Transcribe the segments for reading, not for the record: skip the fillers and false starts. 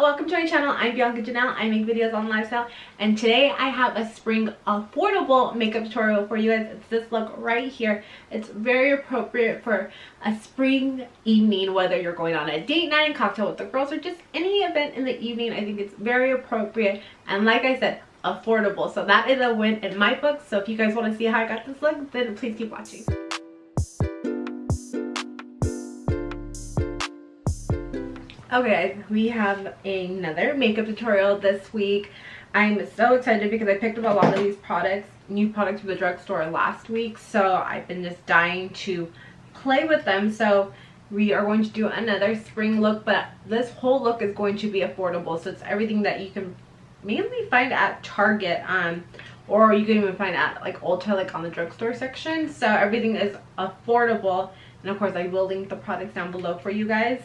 welcome to my channel. I'm Bianca Janel. I make videos on lifestyle, and today I have a spring affordable makeup tutorial for you guys. It's this look right here. It's very appropriate for a spring evening, whether you're going on a date night, cocktail with the girls, or just any event in the evening. I think it's very appropriate, and like I said, affordable. So that is a win in my book. So if you guys want to see how I got this look, then please keep watching. Okay, we have another makeup tutorial this week. I'm so excited because I picked up a lot of these products, new products from the drugstore last week. So I've been just dying to play with them. So we are going to do another spring look, but this whole look is going to be affordable. So it's everything that you can mainly find at Target, or you can even find at like Ulta, like on the drugstore section. So everything is affordable, and of course I will link the products down below for you guys.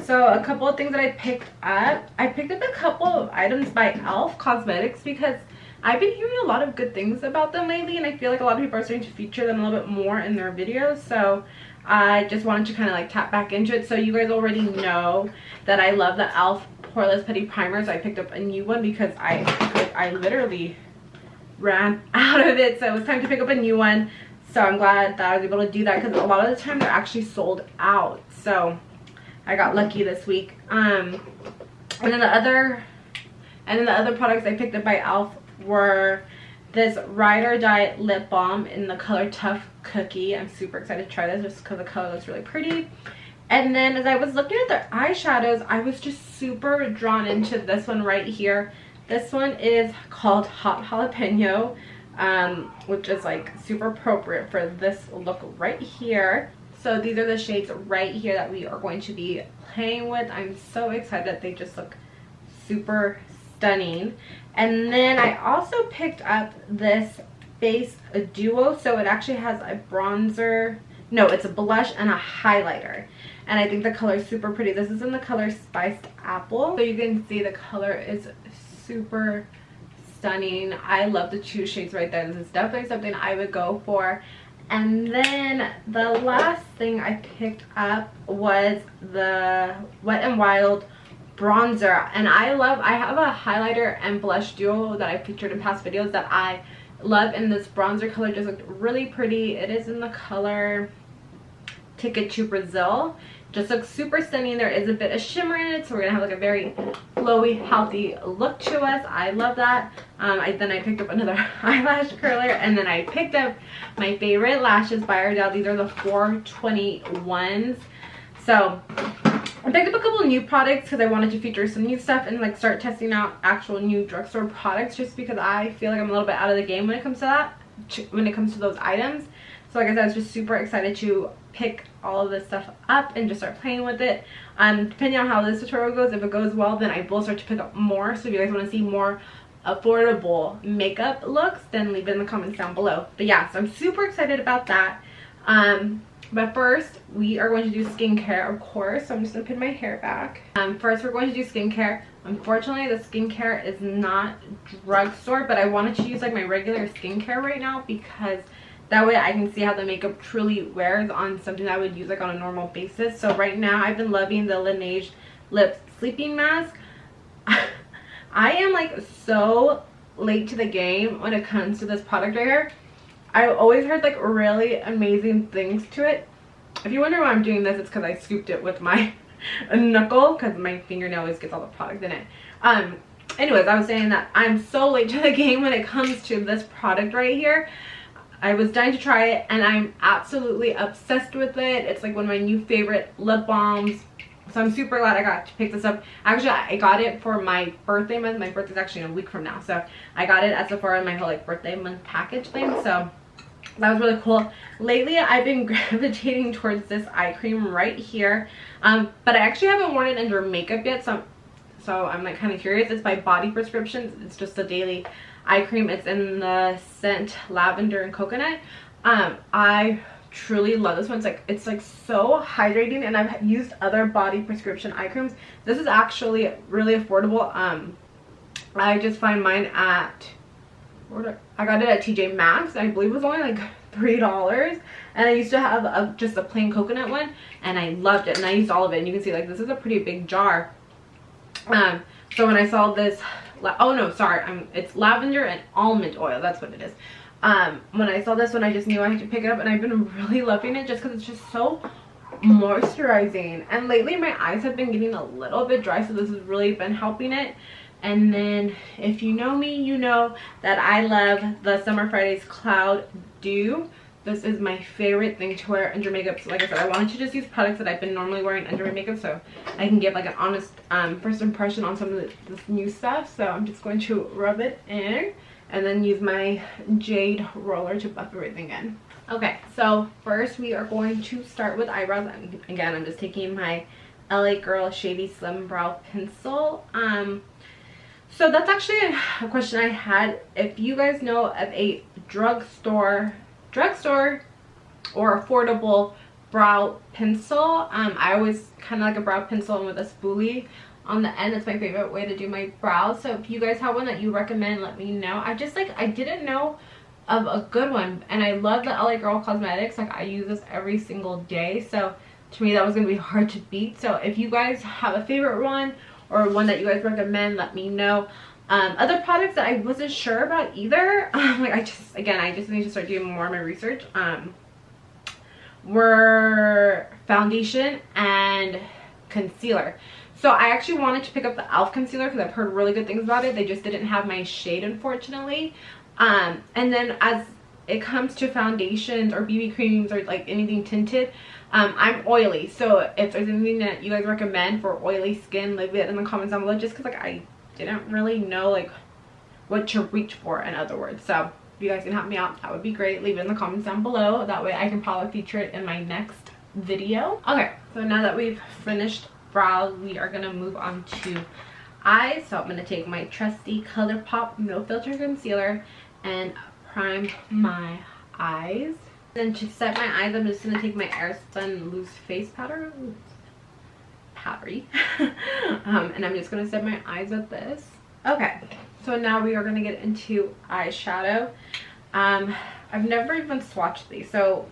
So a couple of things that I picked up. I picked up a couple of items by e.l.f. Cosmetics because I've been hearing a lot of good things about them lately, and I feel like a lot of people are starting to feature them a little bit more in their videos. So I just wanted to kind of like tap back into it. So you guys already know that I love the e.l.f. Poreless Putty primers. I picked up a new one because I literally ran out of it, so it was time to pick up a new one. So I'm glad that I was able to do that because a lot of the time they're actually sold out. So I got lucky this week. And then the other products I picked up by e.l.f. were this Ride or Die lip balm in the color Tough Cookie. I'm super excited to try this just because the color looks really pretty. And then as I was looking at their eyeshadows, I was just super drawn into this one right here. This one is called Hot Jalapeno, which is like super appropriate for this look right here. So these are the shades right here that we are going to be playing with. I'm so excited that they just look super stunning. And then I also picked up this base duo. So it actually has a bronzer. No, it's a blush and a highlighter. And I think the color is super pretty. This is in the color Spiced Apple. So you can see the color is super stunning. I love the two shades right there. This is definitely something I would go for. And then the last thing I picked up was the Wet n Wild bronzer. And I have a highlighter and blush duo that I featured in past videos that I love, and this bronzer color just looked really pretty. It is in the color Ticket to Brazil. Just looks super stunning. There is a bit of shimmer in it, so we're gonna have like a very glowy, healthy look to us. I love that. Then I picked up another eyelash curler, and then I picked up my favorite lashes by Ardell. These are the 421s. So I picked up a couple of new products because I wanted to feature some new stuff and like start testing out actual new drugstore products, just because I feel like I'm a little bit out of the game when it comes to that, when it comes to those items. So like I said, I was just super excited to pick all of this stuff up and just start playing with it. Depending on how this tutorial goes, if it goes well, then I will start to pick up more. So if you guys want to see more affordable makeup looks, then leave it in the comments down below. But yeah, so I'm super excited about that. But first we are going to do skincare, of course. So I'm just gonna pin my hair back. First we're going to do skincare. Unfortunately, the skincare is not drugstore, but I wanted to use like my regular skincare right now because that way I can see how the makeup truly wears on something that I would use like on a normal basis. So right now I've been loving the Laneige Lip Sleeping Mask. I am like so late to the game when it comes to this product right here. I've always heard like really amazing things to it. If you wonder why I'm doing this, it's because I scooped it with my knuckle because my fingernail always gets all the product in it. Anyways, I was saying that I'm so late to the game when it comes to this product right here. I was dying to try it, and I'm absolutely obsessed with it. It's like one of my new favorite lip balms. So I'm super glad I got to pick this up. Actually, I got it for my birthday month. My birthday's actually in a week from now. So I got it at Sephora in my whole like birthday month package thing. So that was really cool. Lately, I've been gravitating towards this eye cream right here. But I actually haven't worn it under makeup yet. So I'm like kind of curious. It's by Body Prescriptions. It's just a daily eye cream. It's in the scent lavender and coconut. I truly love this one. It's like so hydrating, and I've used other Body Prescription eye creams. This is actually really affordable. I just find mine at, I got it at TJ Maxx. I believe it was only like $3, and I used to have just a plain coconut one, and I loved it, and I used all of it. And you can see like this is a pretty big jar. So when I saw this, oh no, sorry, it's lavender and almond oil, that's what it is. When I saw this one, I just knew I had to pick it up, and I've been really loving it just because it's just so moisturizing. And lately my eyes have been getting a little bit dry, so this has really been helping it. And then if you know me, you know that I love the Summer Fridays Cloud Dew. This is my favorite thing to wear under makeup. So like I said, I wanted to just use products that I've been normally wearing under my makeup, so I can give like an honest first impression on some of this new stuff. So I'm just going to rub it in and then use my jade roller to buff everything in. Okay, so first we are going to start with eyebrows. And again, I'm just taking my LA Girl Shady Slim Brow Pencil. So that's actually a question I had. If you guys know of a drugstore or affordable brow pencil, I always kind of like a brow pencil and with a spoolie on the end. It's my favorite way to do my brows. So if you guys have one that you recommend, let me know. I didn't know of a good one, and I love the LA Girl Cosmetics. Like, I use this every single day, so to me that was gonna be hard to beat. So if you guys have a favorite one or one that you guys recommend, let me know. Other products that I wasn't sure about either, like I just need to start doing more of my research, were foundation and concealer. So I actually wanted to pick up the e.l.f. concealer because I've heard really good things about it. They just didn't have my shade, unfortunately. And then as it comes to foundations or BB creams or like anything tinted, I'm oily, so if there's anything that you guys recommend for oily skin, leave it in the comments down below, just because like I didn't really know like what to reach for, in other words. So if you guys can help me out, that would be great. Leave it in the comments down below, that way I can probably feature it in my next video. Okay, so now that we've finished brows, we are gonna move on to eyes. So I'm gonna take my trusty ColourPop No Filter Concealer and prime my eyes. Then to set my eyes, I'm just gonna take my Airspun Loose Face Powder, powdery, and I'm just gonna set my eyes with this. Okay, so now we are gonna get into eyeshadow. I've never even swatched these, so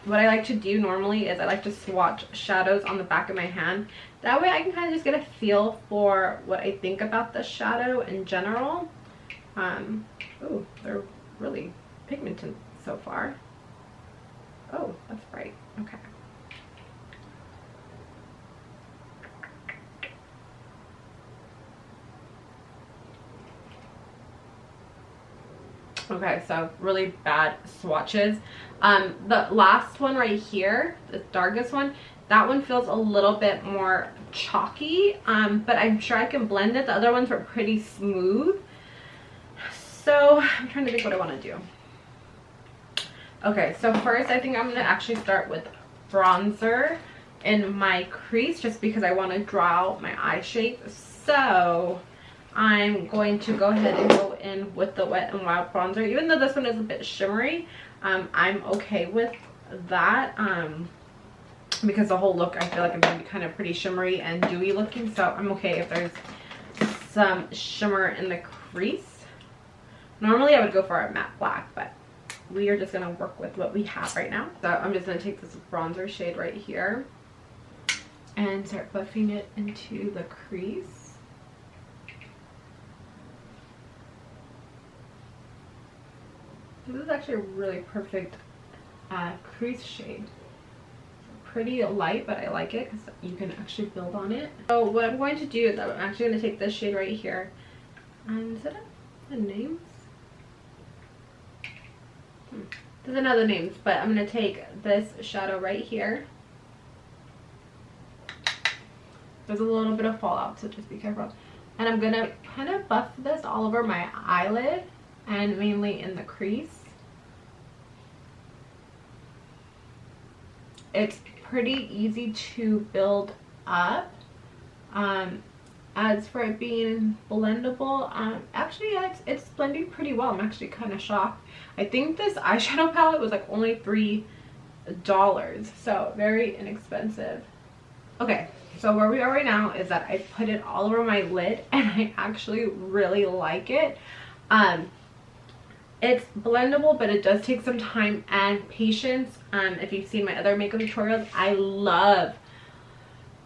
what I like to do normally is I like to swatch shadows on the back of my hand. That way I can kind of just get a feel for what I think about the shadow in general. Oh, they're really pigmented so far. Oh, that's bright. Okay. Okay, so really bad swatches. The last one right here, the darkest one, that one feels a little bit more chalky, but I'm sure I can blend it. The other ones were pretty smooth. So I'm trying to think what I want to do. Okay, so first I think I'm going to actually start with bronzer in my crease, just because I want to draw out my eye shape. So I'm going to go ahead and go in with the Wet n Wild bronzer. Even though this one is a bit shimmery, I'm okay with that, because the whole look I feel like I'm going to be kind of pretty shimmery and dewy looking. So I'm okay if there's some shimmer in the crease. Normally I would go for a matte black, but we are just going to work with what we have right now. So I'm just going to take this bronzer shade right here and start buffing it into the crease. This is actually a really perfect crease shade. Pretty light, but I like it because you can actually build on it. So what I'm going to do is I'm actually going to take this shade right here. And is it the names? Doesn't know the names, but I'm going to take this shadow right here. There's a little bit of fallout, so just be careful. And I'm going to kind of buff this all over my eyelid and mainly in the crease. It's pretty easy to build up. As for it being blendable, actually yeah, it's blending pretty well. I'm actually kind of shocked. I think this eyeshadow palette was like only $3, so very inexpensive. Okay, so where we are right now is that I put it all over my lid and I actually really like it. It's blendable, but it does take some time and patience. If you've seen my other makeup tutorials, I love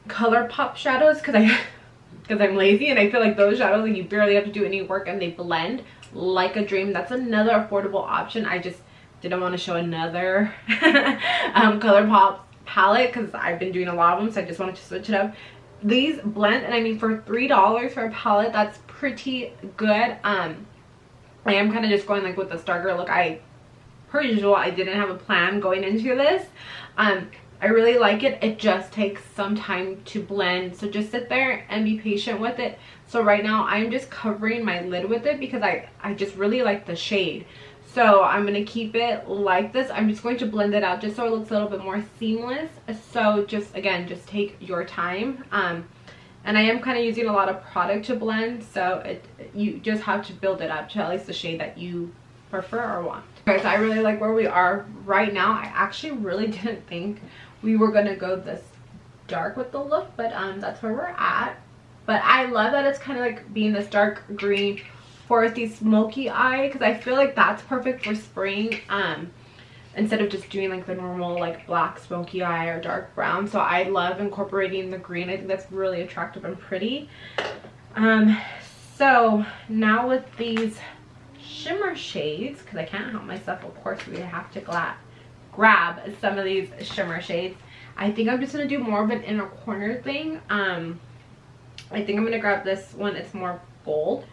ColourPop shadows because because I'm lazy, and I feel like those shadows, like, you barely have to do any work and they blend like a dream. That's another affordable option. I just didn't want to show another ColourPop palette because I've been doing a lot of them, so I just wanted to switch it up. These blend, and I mean, for $3 for a palette, that's pretty good. I am kind of just going like with this darker look. Per usual, I didn't have a plan going into this. I really like it. It just takes some time to blend, so just sit there and be patient with it. So right now I'm just covering my lid with it because I just really like the shade. So I'm going to keep it like this. I'm just going to blend it out just so it looks a little bit more seamless. So just, again, just take your time. And I am kind of using a lot of product to blend, so you just have to build it up to at least the shade that you prefer or want. Okay, so I really like where we are right now. I actually really didn't think we were going to go this dark with the look, but that's where we're at. But I love that it's kind of like being this dark green foresty smoky eye, because I feel like that's perfect for spring, instead of just doing like the normal like black smoky eye or dark brown. So I love incorporating the green. I think that's really attractive and pretty. So now with these shimmer shades, because I can't help myself, of course we have to grab some of these shimmer shades. I think I'm just going to do more of an inner corner thing. I think I'm going to grab this one. It's more gold.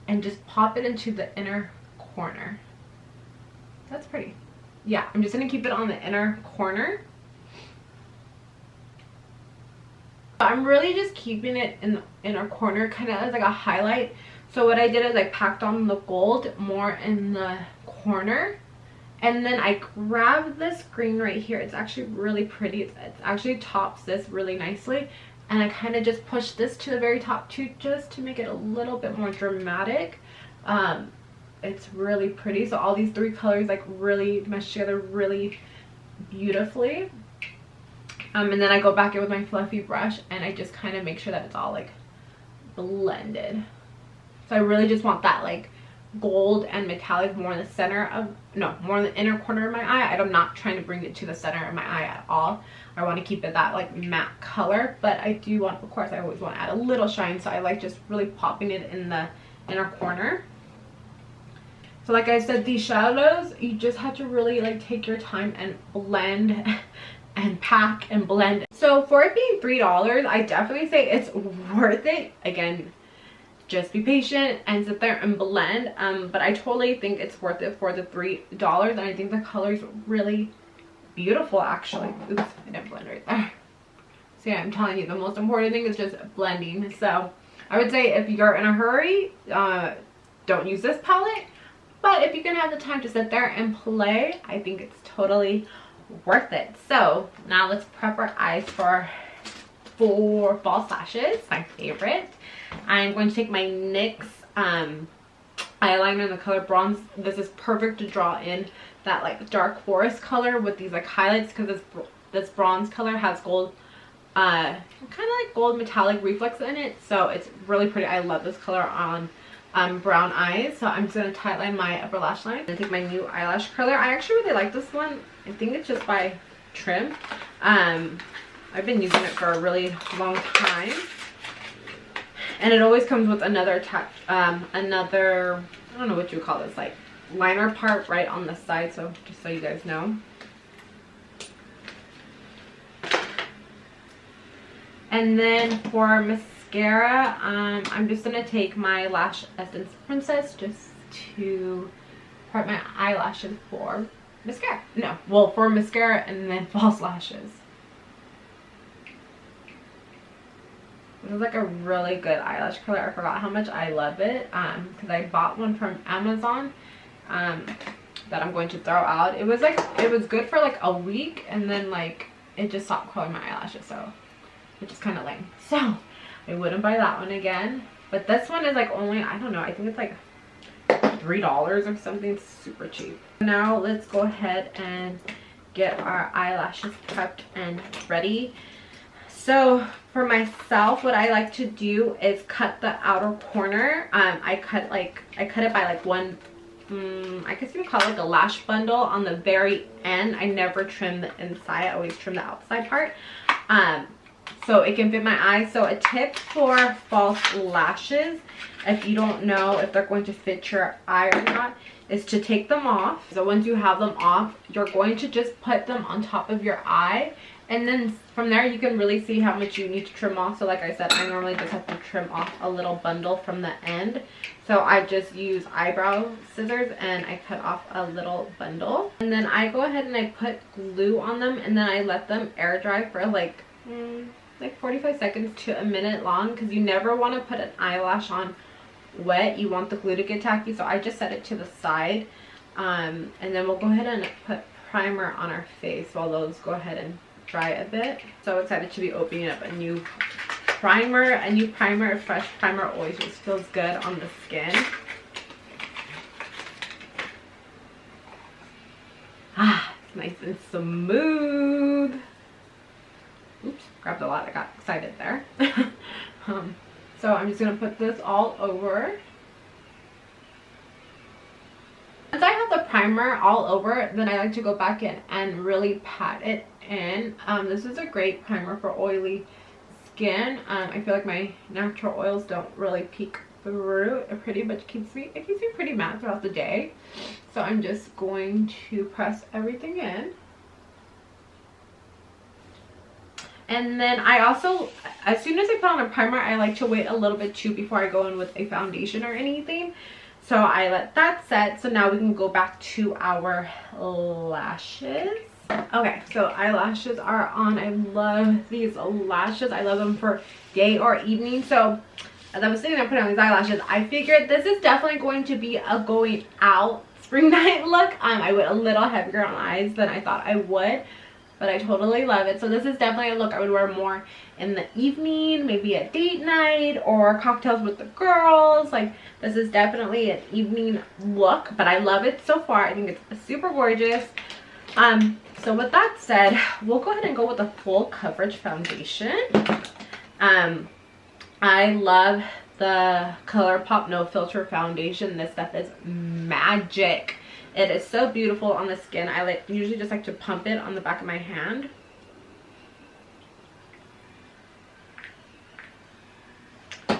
And just pop it into the inner corner. That's pretty. Yeah, I'm just going to keep it on the inner corner. I'm really just keeping it in the inner corner, kind of as like a highlight. So what I did is I packed on the gold more in the corner. And then I grabbed this green right here. It's actually really pretty. It actually tops this really nicely. And I kind of just pushed this to the very top too, just to make it a little bit more dramatic. It's really pretty. So all these three colors like really mesh together really beautifully. And then I go back in with my fluffy brush and I just kind of make sure that it's all like blended. So I really just want that like gold and metallic more in the center of, no, more in the inner corner of my eye. I'm not trying to bring it to the center of my eye at all. I want to keep it that like matte color, but I do want, of course, I always want to add a little shine. So I like just really popping it in the inner corner. So like I said, these shadows, you just have to really like take your time and blend and pack and blend. So for it being $3, I definitely say it's worth it. Again, just be patient and sit there and blend. But I totally think it's worth it for the $3, and I think the color's really beautiful actually. Oops, I didn't blend right there. So yeah, I'm telling you, the most important thing is just blending. So I would say if you're in a hurry, don't use this palette. But if you can have the time to sit there and play, I think it's totally worth it. So now let's prep our eyes for false lashes, my favorite. I'm going to take my NYX eyeliner in the color Bronze. This is perfect to draw in that like dark forest color with these like highlights, because this bronze color has gold, kind of like gold metallic reflex in it. So it's really pretty. I love this color on brown eyes. So I'm just going to tightline my upper lash line and take my new eyelash curler. I actually really like this one. I think it's just by Trim. I've been using it for a really long time, and it always comes with another another, I don't know what you would call this, like liner part right on the side. So just so you guys know. And then for mascara, I'm just gonna take my Lash Essence Princess just to prep my eyelashes for mascara. No, well, for mascara and then false lashes. This is like a really good eyelash color. I forgot how much I love it, because I bought one from Amazon that I'm going to throw out. It was good for like a week, and then like it just stopped curling my eyelashes, so which is kind of lame. So I wouldn't buy that one again. But this one is like only, I don't know, I think it's like $3 or something. It's super cheap. Now let's go ahead and get our eyelashes prepped and ready. So for myself, what I like to do is cut the outer corner. I cut it by like one, I guess you would call it like a lash bundle on the very end. I never trim the inside, I always trim the outside part. so it can fit my eyes. So a tip for false lashes, if you don't know if they're going to fit your eye or not, is to take them off. So once you have them off, you're going to just put them on top of your eye, and then from there you can really see how much you need to trim off. So like I said, I normally just have to trim off a little bundle from the end. So I just use eyebrow scissors and I cut off a little bundle, and then I go ahead and I put glue on them, and then I let them air dry for like 45 seconds to a minute long, because you never want to put an eyelash on wet. You want the glue to get tacky. So I just set it to the side, and then we'll go ahead and put primer on our face while those go ahead and dry a bit. So excited to be opening up a new primer. A fresh primer always just feels good on the skin. It's nice and smooth. Oops, grabbed a lot. I got excited there. So I'm just going to put this all over. Once I have the primer all over, then I like to go back in and really pat it in. This is a great primer for oily skin. I feel like my natural oils don't really peek through. It pretty much keeps me pretty matte throughout the day. So I'm just going to press everything in. And then I also, as soon as I put on a primer, I like to wait a little bit too before I go in with a foundation or anything. So I let that set. So now we can go back to our lashes. Okay, so eyelashes are on. I love these lashes. I love them for day or evening. So as I was thinking of putting on these eyelashes, I figured this is definitely going to be a going out spring night look. I went a little heavier on eyes than I thought I would, but I totally love it. So this is definitely a look I would wear more in the evening, maybe a date night or cocktails with the girls. Like, this is definitely an evening look, but I love it so far. I think it's super gorgeous. So with that said, we'll go ahead and go with a full coverage foundation. I love the ColourPop No Filter foundation. This stuff is magic. It is so beautiful on the skin. I usually just like to pump it on the back of my hand.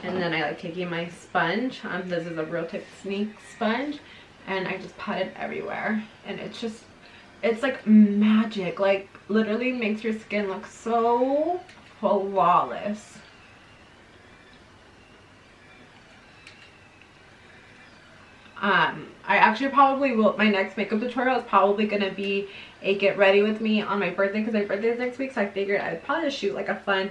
And then I like taking my sponge. This is a Real Technique sponge, and I just pat it everywhere. And it's like magic. Like, literally makes your skin look so flawless. I actually probably will, my next makeup tutorial is probably going to be a get ready with me on my birthday, because my birthday is next week. So I figured I'd probably just shoot like a fun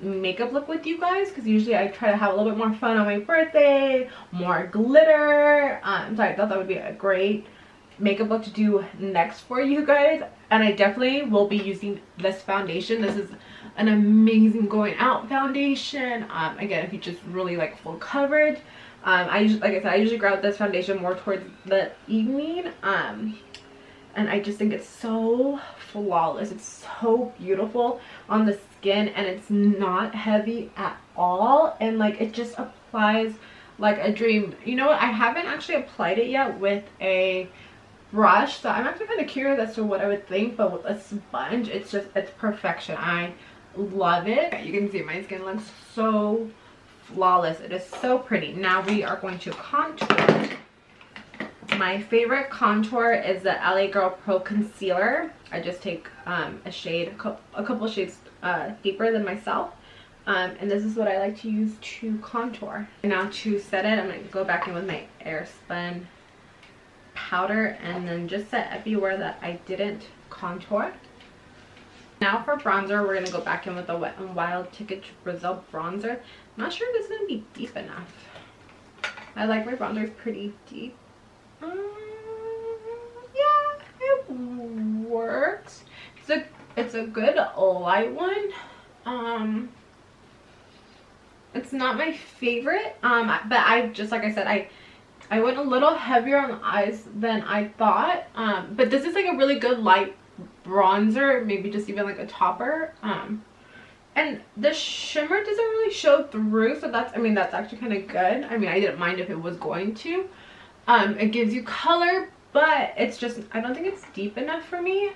makeup look with you guys, because usually I try to have a little bit more fun on my birthday, more glitter. So I thought that would be a great makeup look to do next for you guys. And I definitely will be using this foundation. This is an amazing going out foundation. Again, if you just really like full coverage. I usually, like I said, I usually grab this foundation more towards the evening. And I just think it's so flawless. It's so beautiful on the skin, and it's not heavy at all. And like, it just applies like a dream. You know what? I haven't actually applied it yet with a brush, so I'm actually kind of curious as to what I would think. But with a sponge, it's perfection. I love it. You can see my skin looks so flawless. It is so pretty. Now we are going to contour. My favorite contour is the LA Girl Pro Concealer. I just take a couple shades deeper than myself. And this is what I like to use to contour. Now to set it, I'm going to go back in with my Airspun powder and then just set everywhere that I didn't contour. Now for bronzer, we're going to go back in with the Wet n Wild Ticket to Brazil bronzer. I'm not sure if it's going to be deep enough. I like my bronzers pretty deep. Yeah, it works. It's a good light one. It's not my favorite. But I just, like I said, I went a little heavier on the eyes than I thought. But this is like a really good light bronzer, maybe just even like a topper. And the shimmer doesn't really show through, so that's actually kind of good. I mean, I didn't mind if it was going to. It gives you color, but it's just, I don't think it's deep enough for me.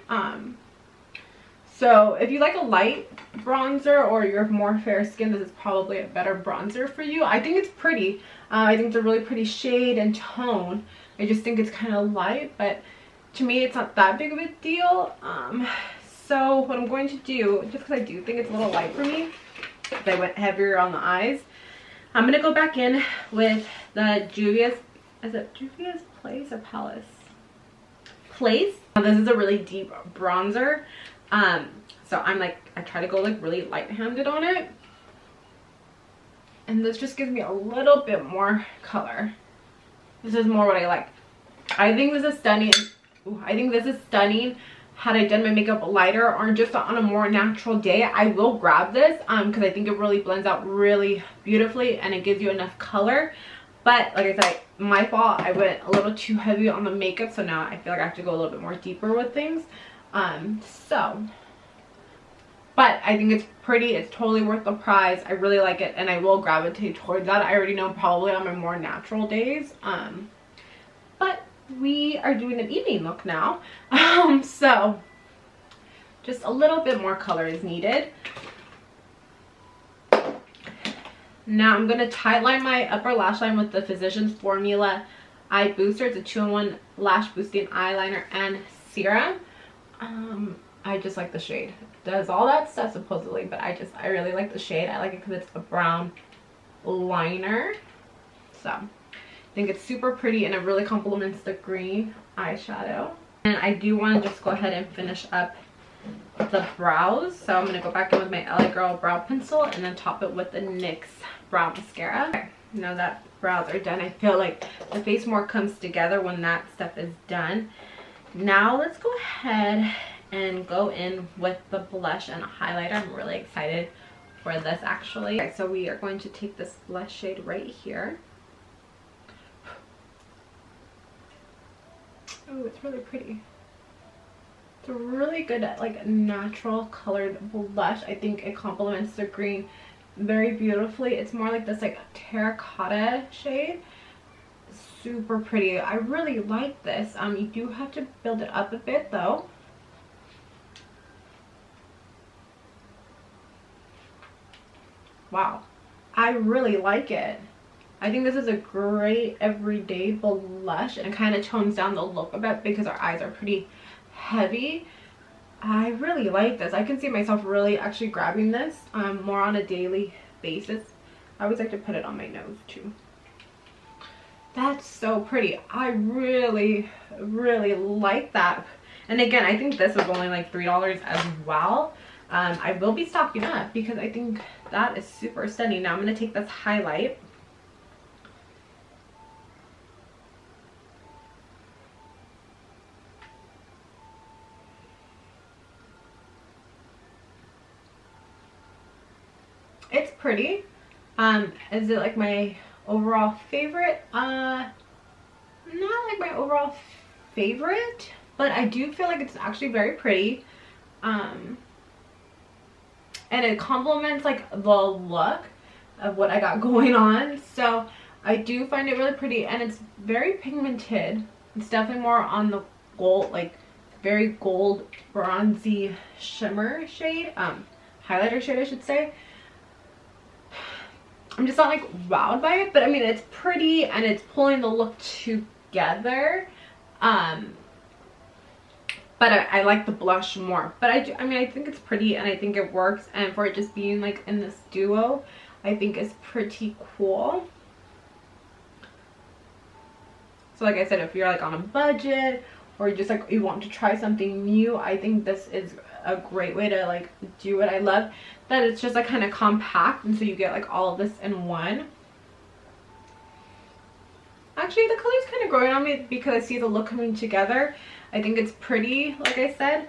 So if you like a light bronzer or you're more fair skin, this is probably a better bronzer for you. I think it's pretty. I think it's a really pretty shade and tone. I just think it's kind of light, but to me it's not that big of a deal. So what I'm going to do, just because I do think it's a little light for me, if I went heavier on the eyes, I'm going to go back in with the Juvia's, is it Juvia's Place or Palace? Place. This is a really deep bronzer. So I try to go like really light-handed on it. And this just gives me a little bit more color. This is more what I like. I think this is stunning. Ooh, I think this is stunning. Had I done my makeup lighter or just on a more natural day, I will grab this because I think it really blends out really beautifully and it gives you enough color. But like I said, my fault, I went a little too heavy on the makeup, so now I feel like I have to go a little bit more deeper with things. But I think it's pretty. It's totally worth the price. I really like it and I will gravitate towards that. I already know probably on my more natural days. But we are doing an evening look now. So just a little bit more color is needed. Now I'm going to tightline my upper lash line with the Physicians Formula Eye Booster. It's a 2-in-1 lash boosting eyeliner and serum. I just like the shade. It does all that stuff supposedly, but I really like the shade. I like it because it's a brown liner. So I think it's super pretty and it really complements the green eyeshadow. And I do want to just go ahead and finish up the brows. So I'm going to go back in with my LA Girl brow pencil and then top it with the NYX brow mascara. Okay, now that brows are done, I feel like the face more comes together when that stuff is done. Now let's go ahead and go in with the blush and highlighter. I'm really excited for this actually. Okay, so we are going to take this blush shade right here. Oh, it's really pretty. It's a really good like natural colored blush. I think it complements the green very beautifully. It's more like this like terracotta shade. Super pretty. I really like this. You do have to build it up a bit though. Wow, I really like it. I think this is a great everyday blush and it kind of tones down the look a bit because our eyes are pretty heavy. I really like this. I can see myself really actually grabbing this more on a daily basis. I always like to put it on my nose too. That's so pretty. I really like that. And again, I think this was only like $3 as well. I will be stocking up because I think that is super stunning. Now I'm going to take this highlight. It's pretty. Is it like my overall favorite? Not like my overall favorite, but I do feel like it's actually very pretty. And it complements like the look of what I got going on. So I do find it really pretty and it's very pigmented. It's definitely more on the gold, like very gold bronzy shimmer shade, highlighter shade I should say. I'm just not like wowed by it, but I mean it's pretty and it's pulling the look together. But I like the blush more. But I think it's pretty and I think it works. And for it just being like in this duo, I think is pretty cool. So like I said, if you're like on a budget or just like you want to try something new, I think this is a great way to like do it. I love that it's just like kind of compact and so you get like all of this in one. Actually, the color's kind of growing on me because I see the look coming together. I think it's pretty, like I said.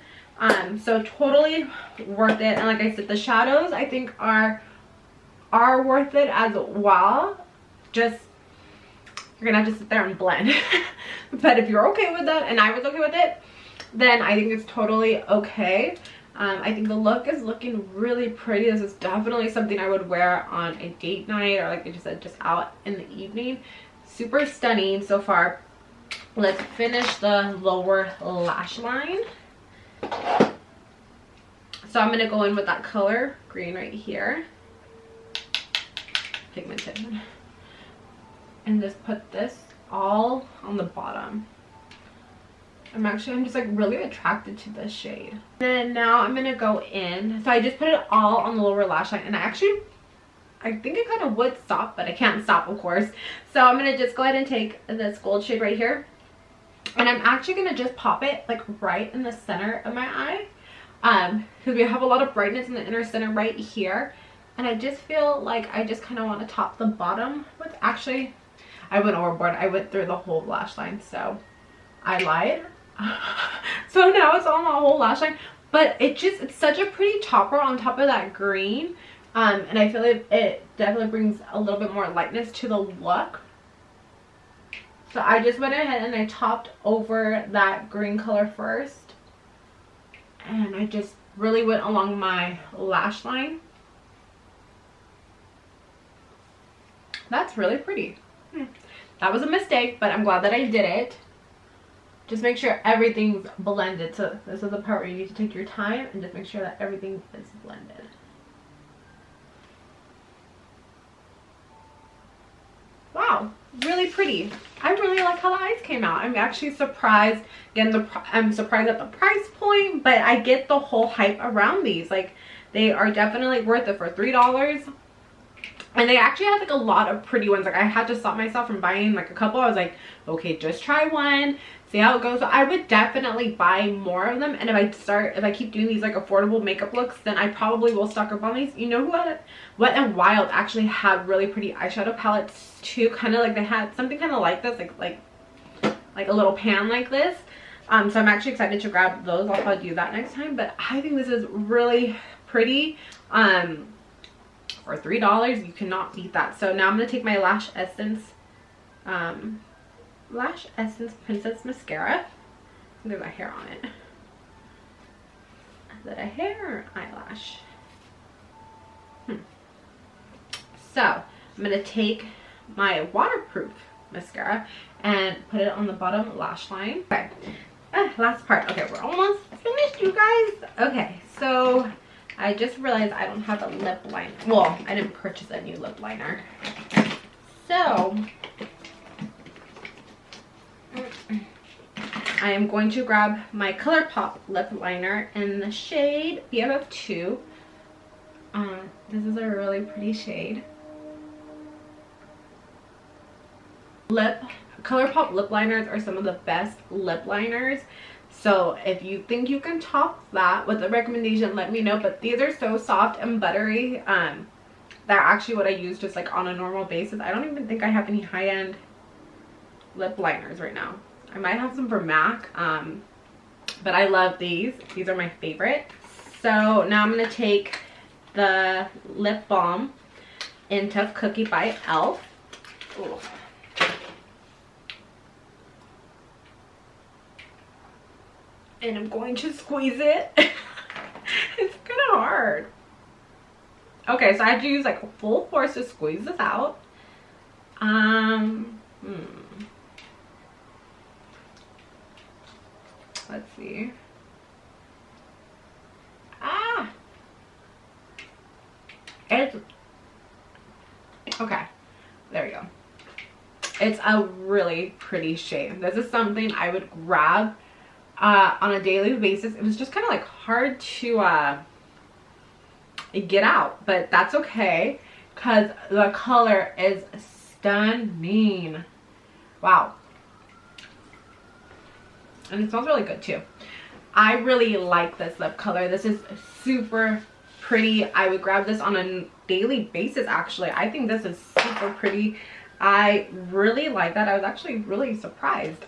So totally worth it. And like I said, the shadows I think are worth it as well. Just you're gonna have to sit there and blend. But if you're okay with that, and I was okay with it, then I think it's totally okay. I think the look is looking really pretty. This is definitely something I would wear on a date night or like I just said, just out in the evening. Super stunning so far. Let's finish the lower lash line. So I'm gonna go in with that color green right here, pigmented, and just put this all on the bottom. I'm just like really attracted to this shade. And then now I'm gonna go in. So I just put it all on the lower lash line, and I think it kind of would stop, but I can't stop, of course. So I'm gonna just go ahead and take this gold shade right here, and I'm actually gonna just pop it like right in the center of my eye, because we have a lot of brightness in the inner center right here, and I just feel like I just kind of want to top the bottom with, actually I went overboard. I went through the whole lash line, so I lied. So now it's on the whole lash line, but it's such a pretty topper on top of that green, and I feel like it definitely brings a little bit more lightness to the look. So I just went ahead and I topped over that green color first, and I just really went along my lash line. That's really pretty. That was a mistake, but I'm glad that I did it. Just make sure everything's blended. So this is the part where you need to take your time and just make sure that everything is blended. Wow, really pretty. I really like how the eyes came out. I'm actually surprised. Again, I'm surprised at the price point, but I get the whole hype around these. Like, they are definitely worth it for $3. And they actually had like a lot of pretty ones. Like, I had to stop myself from buying like a couple. I was like, okay, just try one, see how it goes. So I would definitely buy more of them. And if I keep doing these like affordable makeup looks, then I probably will stock up on these. You know what? Wet n Wild actually had really pretty eyeshadow palettes too. Kind of like they had something kind of like this, like a little pan like this. So I'm actually excited to grab those. I'll probably do that next time. But I think this is really pretty. For $3, you cannot beat that. So now I'm going to take my Lash Essence Princess Mascara. There's a hair on it. Is that a hair or eyelash? So I'm going to take my waterproof mascara and put it on the bottom lash line. Okay, last part. Okay, we're almost finished, you guys. Okay, so I just realized I don't have a lip liner. Well, I didn't purchase a new lip liner. So I am going to grab my ColourPop lip liner in the shade BFF2. This is a really pretty shade. ColourPop lip liners are some of the best lip liners. So if you think you can top that with a recommendation, let me know. But these are so soft and buttery. They're actually what I use just like on a normal basis. I don't even think I have any high-end lip liners right now. I might have some for MAC. But I love these. These are my favorite. So now I'm going to take the lip balm in Tough Cookie by e.l.f. Ooh. And I'm going to squeeze it. It's kind of hard. Okay, so I have to use like full force to squeeze this out. Let's see. It's okay. There we go. It's a really pretty shade. This is something I would grab on a daily basis. It was just kind of like hard to get out, but that's okay because the color is stunning. Wow. And it smells really good too. I really like this lip color. This is super pretty. I would grab this on a daily basis actually. I think this is super pretty. I really like that. I was actually really surprised.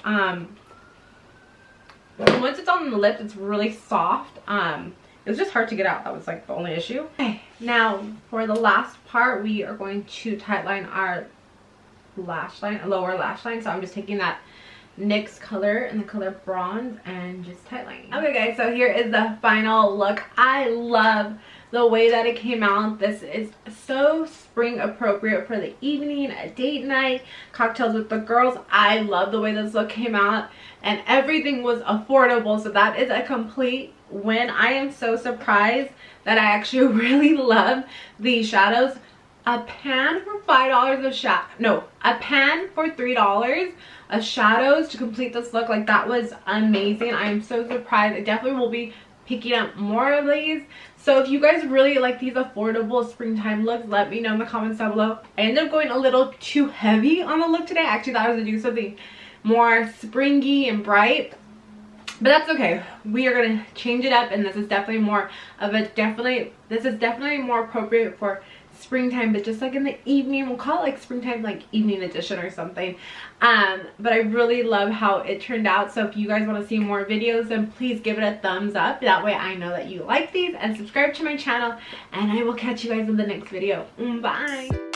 Once it's on the lips, it's really soft. It was just hard to get out. That was like the only issue. Okay, now for the last part, we are going to tightline our lash line, lower lash line. So I'm just taking that NYX color in the color bronze and just tightlining. Okay guys, so here is the final look. I love the way that it came out. This is so spring appropriate for the evening, a date night, cocktails with the girls. I love the way this look came out, and everything was affordable, so that is a complete when I am so surprised that I actually really love these shadows. A pan for $5 of a pan for $3 of shadows to complete this look. Like, that was amazing. I am so surprised. I definitely will be picking up more of these. So if you guys really like these affordable springtime looks, let me know in the comments down below. I ended up going a little too heavy on the look today. I actually thought I was gonna do something more springy and bright, but that's okay. We are gonna change it up, and this is definitely more of a this is definitely more appropriate for springtime, but just like in the evening. We'll call it like springtime, like evening edition or something. But I really love how it turned out. So if you guys want to see more videos, then please give it a thumbs up. That way I know that you like these, and subscribe to my channel, and I will catch you guys in the next video. Bye.